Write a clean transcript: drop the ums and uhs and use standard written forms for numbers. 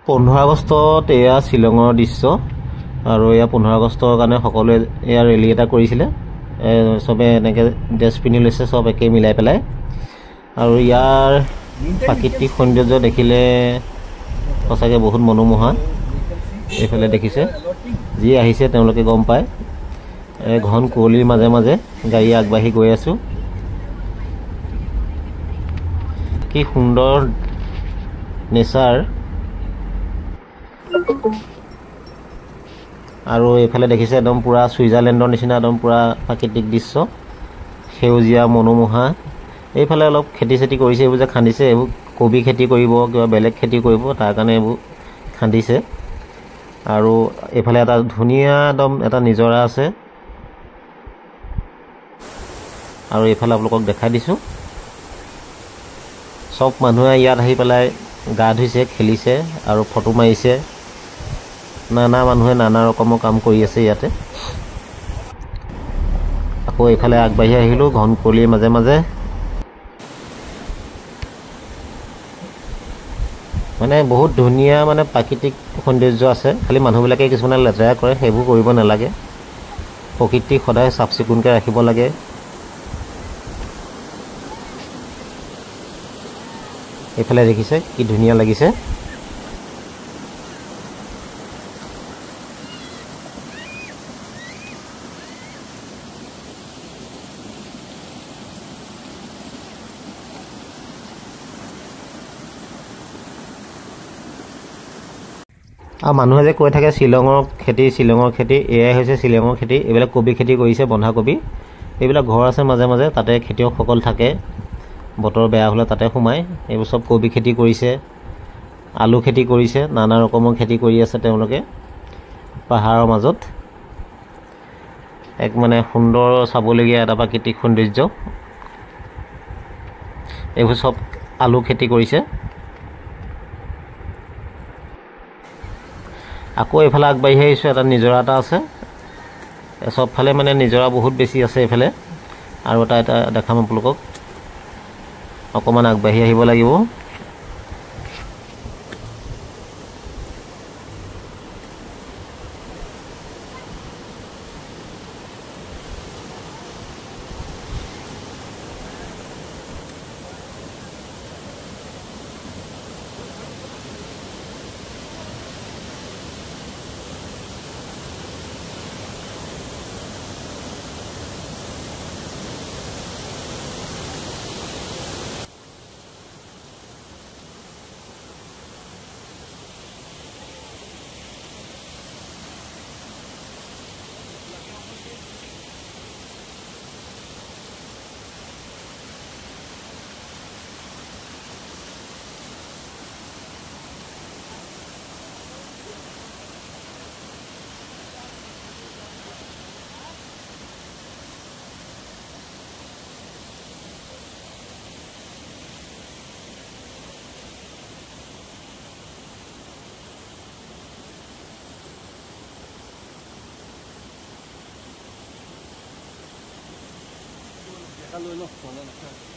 15 আগষ্টত এয়া শ্বিলঙৰ দৃশ্য আৰু এয়া 15 আগষ্টৰ কাৰণে সকলোৱে এয়া ৰেলী এটা কৰিছিলে সবে এনেকৈ ড্ৰেছ পিন্ধি লৈছে সব একে মিলাই পেলাই আৰু ইয়াৰ প্ৰাকৃতিক সৌন্দৰ্য দেখিলে সঁচাকৈ বহুত মনোমোহা এইফালে দেখিছে যি আহিছে তেওঁলোকে গম পায় ঘন কুঁৱলীৰ মাজে মাজে গাড়ী আগবাঢ়ি গৈ আছোঁ কি সুন্দৰ নেচাৰ আৰু এইফালে দেখিছে একদম পুৰা সুইজাৰলেণ্ডৰ নিচিনা একদম পুৰা প্ৰাকৃতিক দৃশ্য সেউজীয়া মনোমোহা এইফালে অলপ খেতি চেতি কৰিছে এইবোৰ যে খান্দিছে এইবোৰ কবি খেতি কৰিব কিবা বেলেগ খেতি কৰিব তাৰ কাৰণে এইবোৰ খান্দিছে আৰু এইফালে এটা ধুনীয়া একদম এটা নিজৰা আছে আৰু এইফালে আপোনালোকক দেখাই দিছোঁ সব মানুহে ইয়াত আহি পেলাই গা ধুইছে খেলিছে আৰু ফটো মাৰিছে নানা মানুহে নানা ৰকমৰ কাম কৰি আছে ইয়াতে আকৌ এইফালে আগবাঢ়ি আহিলোঁ ঘন কুঁৱলীৰ মাজে মাজে মানে বহুত ধুনীয়া মানে প্ৰাকৃতিক সৌন্দৰ্য আছে খালি মানুহবিলাকে কিছুমানে লেতেৰা কৰে সেইবোৰ কৰিব নালাগে প্ৰকৃতি সদায় চাফ চিকুণকৈ ৰাখিব লাগে এইফালে দেখিছে কি ধুনীয়া লাগিছে আৰু মানুহে যে কৈ থাকে শ্বিলঙৰ খেতি এয়াই হৈছে শ্বিলঙৰ খেতি এইবিলাক কবি খেতি কৰিছে বন্ধাকবি এইবিলাক ঘৰ আছে মাজে মাজে তাতে খেতিয়কসকল থাকে বতৰ বেয়া হ'লে তাতে সোমায় এইবোৰ সব কবি খেতি কৰিছে আলু খেতি কৰিছে নানা ৰকমৰ খেতি কৰি আছে তেওঁলোকে পাহাৰৰ মাজত এক মানে সুন্দৰ চাবলগীয়া এটা প্ৰাকৃতিক সৌন্দৰ্য এইবোৰ সব আলু খেতি কৰিছে আকৌ এইফালে আগবাঢ়ি আহিছোঁ এটা নিজৰা এটা আছে সবফালে মানে নিজৰা বহুত বেছি আছে এইফালে আৰু এটা দেখাম আপোনালোকক অকণমান আগবাঢ়ি আহিব লাগিব Kalau nak, kalau nak.